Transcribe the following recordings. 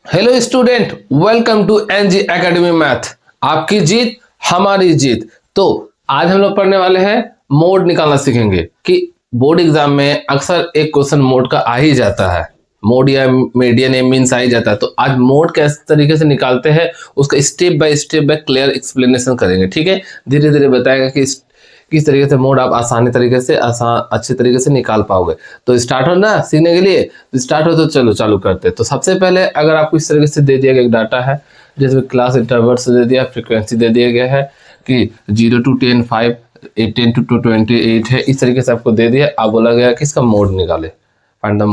Hello student, welcome to NG academy math. आपकी जीत हमारी जीत। तो आज हम लोग पढ़ने वाले हैं, मोड निकालना सीखेंगे कि बोर्ड एग्जाम में अक्सर एक क्वेश्चन मोड का आ ही जाता है। मोड या मीडियन या मीन्स आ ही जाता है। तो आज मोड किस तरीके से निकालते हैं उसका स्टेप बाय क्लियर एक्सप्लेनेशन करेंगे। ठीक है, धीरे धीरे बताएगा कि किस तरीके से मोड आप आसानी तरीके से अच्छे तरीके से निकाल पाओगे। तो स्टार्ट हो ना सीखने के लिए, तो स्टार्ट हो तो चलो चालू करते हैं। तो सबसे पहले अगर आपको इस तरीके से दे दिया गया एक डाटा है, जिसमें क्लास इंटरवल से दे दिया, फ्रीक्वेंसी दे दिया गया है कि 0 to 10 5 10 to 28 है, इस तरीके से आपको दे दिया। आप बोला गया कि इसका मोड निकाले, find the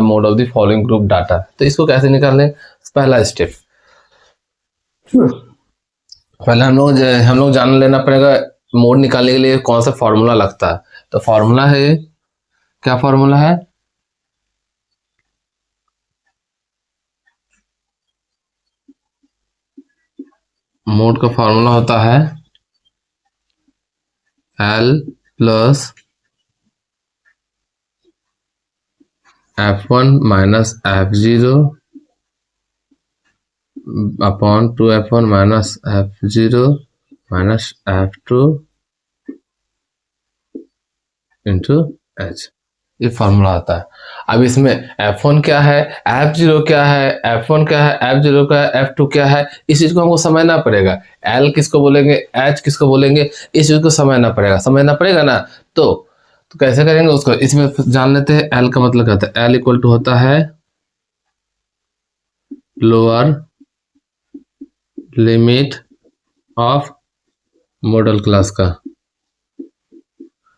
mode of the following group data. तो इसको कैसे निकालें? पहला स्टेप, पहले हम लोग जान लेना पड़ेगा मोड निकालने के लिए कौन सा फॉर्मूला लगता है। तो फॉर्मूला है, क्या फॉर्मूला है? मोड का फॉर्मूला होता है L plus F1 minus F0 upon 2F1 minus F0 minus F2 into H। ये फॉर्मूला आता है। अब इसमें F1 क्या है, F0 क्या है, F1 क्या है, F0 क्या है, F2 क्या है, इस चीज को हमको समझना पड़ेगा। L किसको बोलेंगे, H किसको बोलेंगे, इस चीज को समझना पड़ेगा ना। तो कैसे करेंगे उसको, इसमें जान लेते हैं। L का मतलब क्या होता है? L इक्वल टू होता है lower limit of model class का।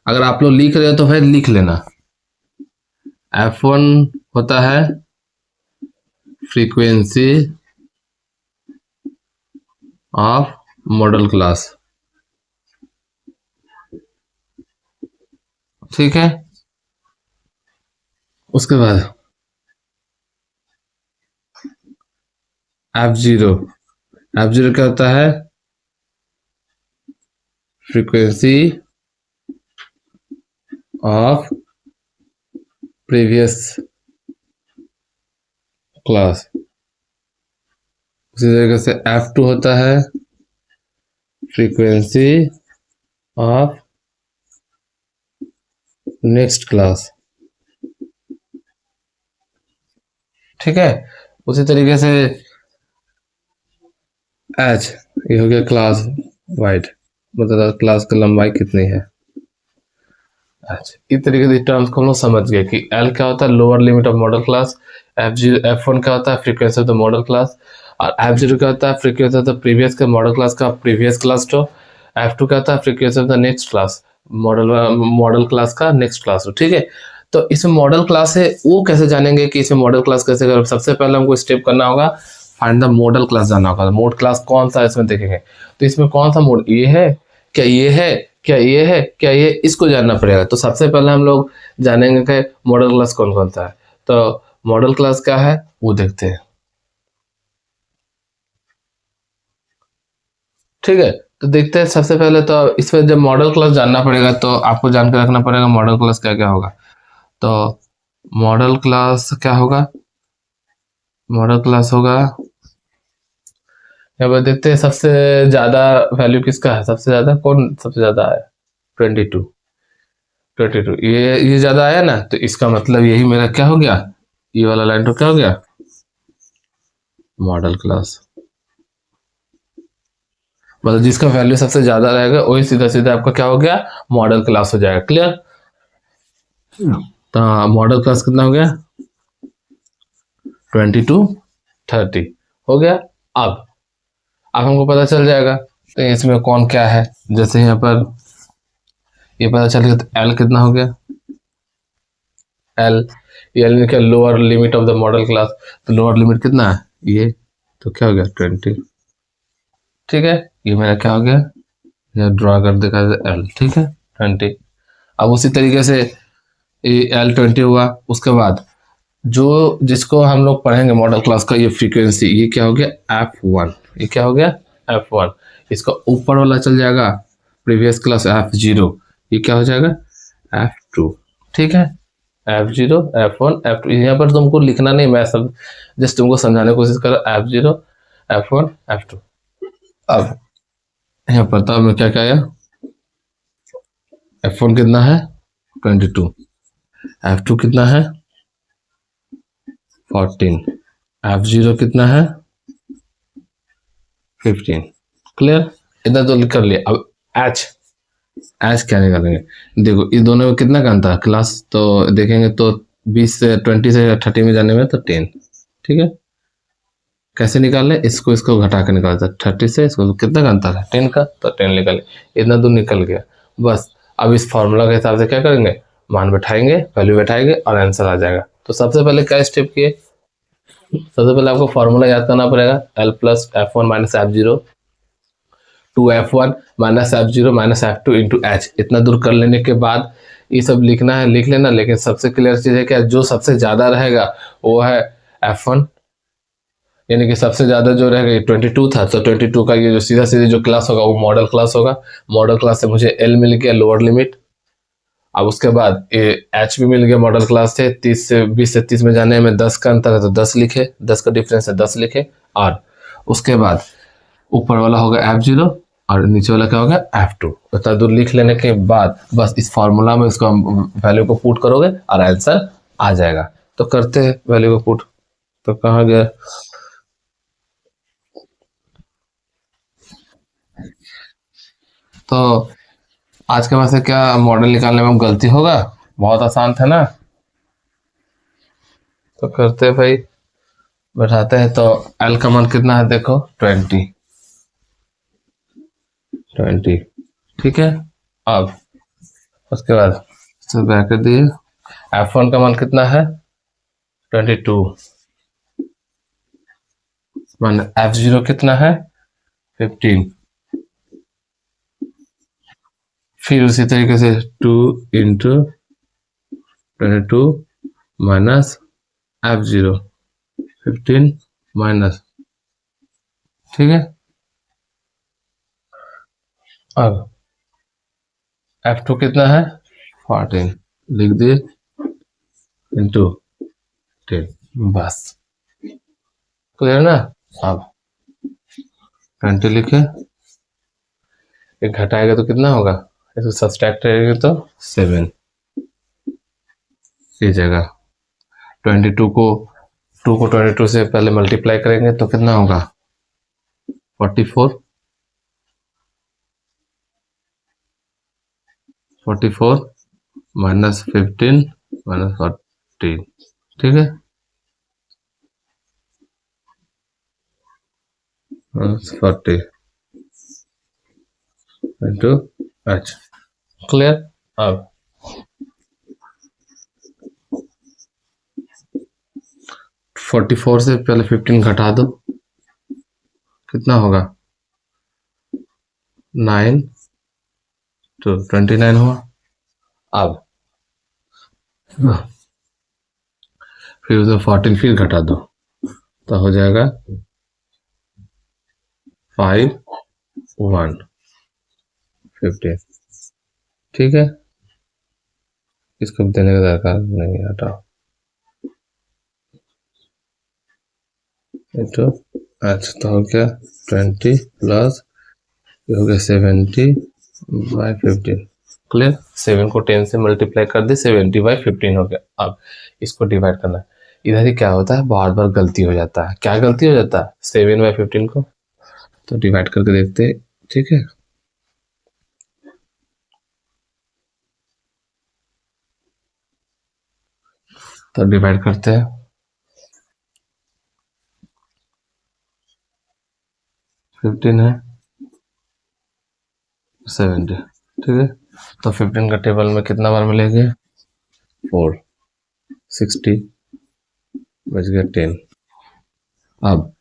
अगर आप लोग लिख रहे हो तो फिर लिख लेना। F1 होता है फ्रीक्वेंसी ऑफ मॉडल क्लास, ठीक है। उसके बाद F0 क्या होता है? Frequency of previous class. उसी तरीके से F2 होता है फ्रीक्वेंसी ऑफ नेक्स्ट क्लास, ठीक है। उसी तरीके से H, ये हो गया क्लास वाइड, मतलब क्लास की लंबाई कितनी है। अच्छा, इस तरीके से टर्म्स को हम लोग समझ गए कि L क्या होता है, lower limit of model class. F1 क्या होता है, frequency of the model class. और F0 क्या होता है, फ्रीक्वेंसी ऑफ द प्रीवियस के मॉडल क्लास का प्रीवियस क्लास टू। F2 क्या होता है, frequency of the next class, model class का नेक्स्ट क्लास, ठीक है। तो इसमें मॉडल क्लास है, वो कैसे जानेंगे कि इसमें मॉडल क्लास कैसे करें? सबसे पहले हमको स्टेप करना होगा, फाइंड द मॉडल क्लास जानना होगा। मोड क्लास कौन सा है इसमें देखेंगे। तो इसमें कौन सा मोड, ये है क्या, ये है क्या, ये है क्या, ये, इसको जानना पड़ेगा। तो सबसे पहले हम लोग जानेंगे कि मॉडल क्लास कौन कौन सा है। तो मॉडल क्लास क्या है वो देखते हैं, ठीक है। तो देखते हैं सबसे पहले। तो इसमें जब मॉडल क्लास जानना पड़ेगा तो आपको जान के रखना पड़ेगा मॉडल क्लास क्या क्या होगा। तो मॉडल क्लास क्या होगा, मॉडल क्लास होगा, यहाँ पर देखते हैं सबसे ज्यादा वैल्यू किसका है, सबसे ज्यादा कौन सबसे ज्यादा है, 22 ये ज्यादा आया ना, तो इसका मतलब यही मेरा क्या हो गया, ये वाला लाइन तो क्या हो गया, मॉडल क्लास। मतलब जिसका वैल्यू सबसे ज्यादा रहेगा वही सीधा सीधा आपका क्या हो गया, मॉडल क्लास हो जाएगा। क्लियर? तो मॉडल क्लास कितना हो गया, 22 30 हो गया। अब हमको पता चल जाएगा तो इसमें कौन क्या है। जैसे यहाँ पर ये पता चल गया, तो L कितना हो गया, L क्या, lower limit of the model class. तो लोअर लिमिट कितना है ये, तो क्या हो गया 20, ठीक है। ये मेरा क्या हो गया, यह ड्रॉ कर देखा L, ठीक है 20। अब उसी तरीके से ये L20 हुआ। उसके बाद जो जिसको हम लोग पढ़ेंगे मॉडल क्लास का, ये फ्रीक्वेंसी, ये क्या हो गया F1, ये क्या हो गया F1। इसका ऊपर वाला चल जाएगा प्रीवियस क्लास F0, ये क्या हो जाएगा F2, ठीक है। F0 F1 F2, यहाँ पर तुमको लिखना नहीं, मैं सब जस्ट तुमको समझाने की कोशिश कर रहा हूँ। F0 F1 F2। अब यहाँ पर तो मैं क्या क्या आया, F1 कितना है 22, F2 कितना है 14, F0 कितना है 15। क्लियर, इतना तो कर लिया। अब एच, एच क्या निकालेंगे, देखो इस दोनों में कितना का अंतर है क्लास, तो देखेंगे तो 20 से 20 से 30 में जाने में तो 10। ठीक है, कैसे निकाले, इसको इसको घटा के निकालते, 30 से इसको कितना का अंतर है 10 का, तो 10 निकाले, इतना दूर निकल गया। बस अब इस फॉर्मूला के हिसाब से क्या करेंगे, मान बैठाएंगे, वैल्यू बैठाएंगे और आंसर आ जाएगा। तो सबसे पहले क्या स्टेप किए, सबसे पहले आपको फॉर्मूला याद करना पड़ेगा, L plus F1 minus F0 to F1 minus F0 minus F2 into H. इतना दूर कर लेने के बाद ये सब लिखना है लिख लेना, लेकिन सबसे क्लियर चीज़ है क्या, जो सबसे ज़्यादा रहेगा वो है F1, यानी कि सबसे ज़्यादा जो रहेगा ये 22 था, तो 22 का ये जो सीधा सीधा जो क्लास होगा वो मॉडल क्लास होगा। मॉडल क्लास से मुझे L मिल गया लोअर लिमिट। अब उसके बाद ये एच भी मिल गया मॉडल क्लास से, 30 से 20 से 30 में जाने में 10 का अंतर है तो 10 लिखे, 10 का डिफरेंस है 10 लिखे। और उसके बाद ऊपर वाला होगा F0 और नीचे वाला क्या होगा F2। इतना दूर लिख लेने के बाद बस इस फॉर्मूला में इसको वैल्यू को पुट करोगे और आंसर आ जाएगा। तो करते हैं वैल्यू को पुट, तो कहाँ गया, तो आज के बाद से क्या मॉडल निकालने में गलती होगा, बहुत आसान था ना। तो करते हैं भाई, बैठाते हैं। तो L का मान कितना है देखो 20, ठीक है। अब उसके बाद सब कर दिए, F1 का मान कितना है 22, मान F0 कितना है 15, फिर उसी तरीके से 2 इंटू 22 माइनस F0 15 माइनस, ठीक है। अब F2 कितना है 14, लिख दिए इंटू 10, बस क्लियर ना। अब 20 लिखे, एक घटाएगा तो कितना होगा, इसको सब्सट्रैक्ट करेंगे तो 7 की जगह 22 को 2 को 22 से पहले मल्टीप्लाई करेंगे तो कितना होगा 44, 44 माइनस 15 माइनस 14, ठीक है, 40 इंटू एच, क्लियर। अब 44 से पहले 15 घटा दो, कितना होगा 9, तो 29 हुआ। अब फिर उसे 14 फिर घटा दो तो हो जाएगा 5 1 15, ठीक है। इसको देने का दरकार नहीं, हटाओ तो अच्छा, तो हो गया 20 प्लस ये हो गया 70 बाई 15, क्लियर। 7 को 10 से मल्टीप्लाई कर दे, 70 बाई 15 हो गया। अब इसको डिवाइड करना है, इधर ही क्या होता है बार बार गलती हो जाता है, क्या गलती हो जाता है 7 बाई 15 को, तो डिवाइड करके देखते हैं, ठीक है। तो डिवाइड करते हैं, 15 है 70, ठीक है। तो 15 का टेबल में कितना बार मिलेंगे 4, 60 बच गया 10। अब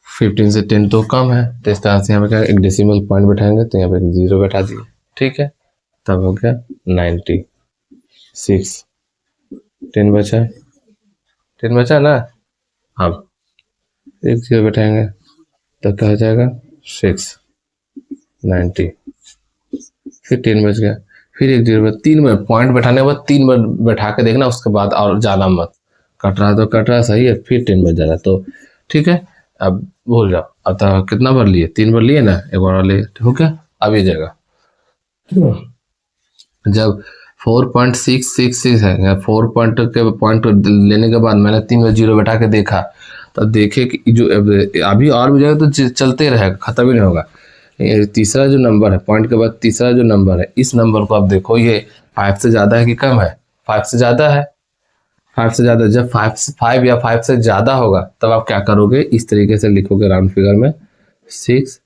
15 से 10 तो कम है, तो इस तरह से यहाँ पे क्या एक डेसिमल पॉइंट बैठाएंगे तो यहाँ पे 0 बैठा दिए, ठीक है। तब हो गया 96, 10 बचा, 10 बचा ना। अब एक 0 बैठाएंगे तो क्या हो जाएगा 690, फिर 10 बच गया, फिर एक जीरो, 3 बार पॉइंट बैठाने के बाद 3 बार बैठा के देखना, उसके बाद और जाना मत। कट रहा है तो कट रहा है, सही है, फिर 10 बज जा रहा है तो ठीक है। अब भूल जाओ। अब तो कितना बार लिए, 3 बार लिए ना, एक बार और लिए, ठीक है। अब ये जगह जब 4.666 है या 4 पॉइंट के पॉइंट लेने के बाद मैंने 3 बार जीरो बैठा के देखा, तब देखे कि जो अभी और भी जगह तो चलते रहेगा, खत्म ही नहीं होगा। ये तीसरा जो नंबर है, पॉइंट के बाद तीसरा जो नंबर है, इस नंबर को आप देखो, ये 5 से ज़्यादा है कि कम है? 5 से ज़्यादा है। 5 से ज़्यादा, जब 5 या 5 से ज़्यादा होगा तब आप क्या करोगे, इस तरीके से लिखोगे राउंड फिगर में 6।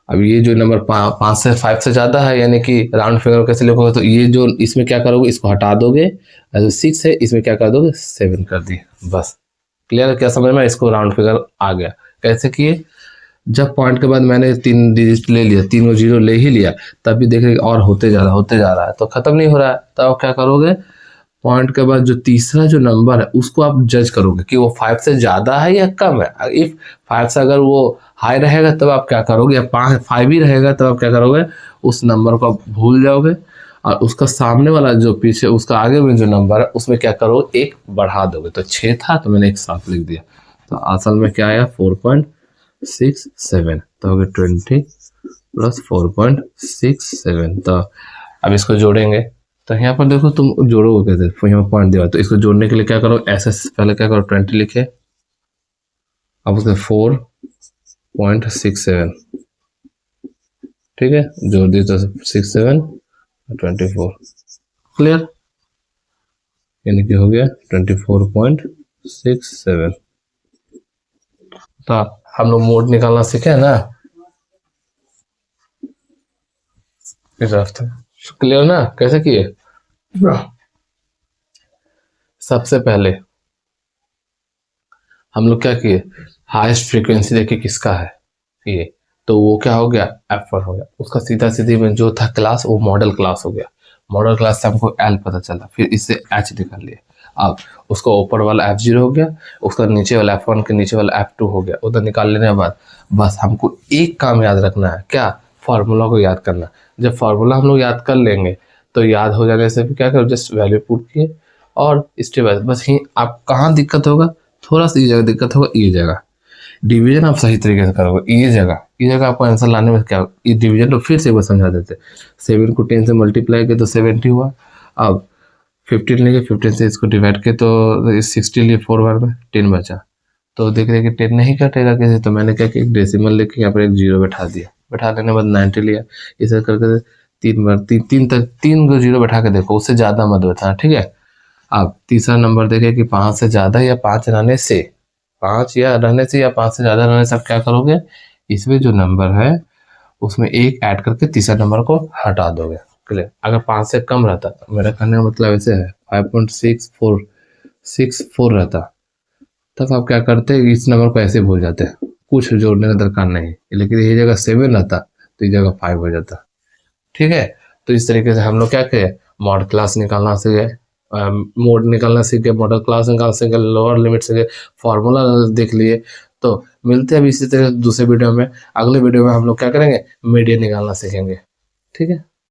अब ये जो नंबर 5 से 5 से ज़्यादा है, यानी कि राउंड फिगर कैसे लिखोगे, तो ये जो इसमें क्या करोगे, इसको हटा दोगे, जो 6 है इसमें क्या कर दोगे, 7 कर दिए, बस। क्लियर है? क्या समझ में? इसको राउंड फिगर आ गया। कैसे किए? जब पॉइंट के बाद मैंने 3 डिजिट ले लिया, 3 और जीरो ले ही लिया, तब भी देख रहे और होते जा रहा है तो खत्म नहीं हो रहा है, तब आप क्या करोगे, पॉइंट के बाद जो तीसरा जो नंबर है उसको आप जज करोगे कि वो 5 से ज़्यादा है या कम है। इफ 5 से अगर वो हाई रहेगा तब आप क्या करोगे, या 5 ही रहेगा तब आप क्या करोगे, उस नंबर को आप भूल जाओगे, और उसका सामने वाला जो पीछे उसका आगे में जो नंबर है उसमें क्या करोगे, एक बढ़ा दोगे। तो 6 था तो मैंने एक 7 लिख दिया, तो असल में क्या आया, 4.67, तो हो गया 20 प्लस 4.67। तो अब इसको जोड़ेंगे, तो यहाँ पर देखो तुम जोड़ोगे कैसे, तो यहाँ पॉइंट दिया, तो इसको जोड़ने के लिए क्या करो, ऐसे पहले क्या करो, 20 लिखे, अब उसके 4.67, ठीक है, जोड़ दिए तो 67 24, क्लियर, यानी कि हो गया 24.67। तो हम लोग मोड निकालना सीखे है ना इस रास्ते, क्लियर ना, कैसे किए? सबसे पहले हम लोग क्या किए, हाईएस्ट फ्रीक्वेंसी देखे किसका है ये, तो वो क्या हो गया, F1 हो गया। उसका सीधा सीधी में जो था क्लास, वो मॉडल क्लास हो गया। मॉडल क्लास से हमको L पता चला, फिर इससे H निकाल लिया। अब उसका ऊपर वाला F0 हो गया, उसका नीचे वाला F1 के नीचे वाला F2 हो गया। उधर निकाल लेने के बाद बस हमको एक काम याद रखना है, क्या, फार्मूला को याद करना। जब फार्मूला हम लोग याद कर लेंगे तो याद हो जाने से फिर क्या करो, जस्ट वैल्यू पुट किए और स्टेप बाय, बस ही। आप कहाँ दिक्कत होगा, थोड़ा सा ये जगह दिक्कत होगा, ये जगह डिवीजन आप सही तरीके से करोगे, ये जगह आपको आंसर लाने में क्या, ये डिवीजन तो फिर से एक बार समझा देते। 7 को 10 से मल्टीप्लाई किया तो 70 हुआ। अब 15 लेके 15 से इसको डिवाइड किया तो 60 लिए 4 बार में 10 बचा। तो देख रहे कि 10 नहीं कटेगा कैसे, तो मैंने क्या किया, एक डेसिमल लेके यहाँ पर एक जीरो बैठा दिया, बैठा देने के बाद 90 लिया, इसे करके 3 बार 3 तक 3 को जीरो बैठा के देखो, उससे ज़्यादा मत बैठाना, ठीक है। अब तीसरा नंबर देखे कि 5 से ज़्यादा या 5 रहने से, 5 या रहने से या 5 से ज़्यादा रहने से आप क्या करोगे, इसमें जो नंबर है उसमें एक ऐड करके तीसरा नंबर को हटा दोगे, क्लियर। अगर 5 से कम रहता, मेरा कहने का मतलब ऐसे है 5.6464 रहता, तब आप क्या करते, इस नंबर को ऐसे भूल जाते, कुछ जोड़ने का दरकार नहीं। लेकिन ये जगह 7 रहता तो ये जगह 5 हो जाता, ठीक है। तो इस तरीके से हम लोग क्या किए, मॉड क्लास निकालना सीखे, मोड निकालना सीखे, मॉडल क्लास निकाल सीखे, लोअर लिमिट सीखे, फार्मूला देख लिए। तो मिलते हैं अभी इसी तरह दूसरे वीडियो में। अगले वीडियो में हम लोग क्या करेंगे, मीडियन निकालना सीखेंगे, ठीक है।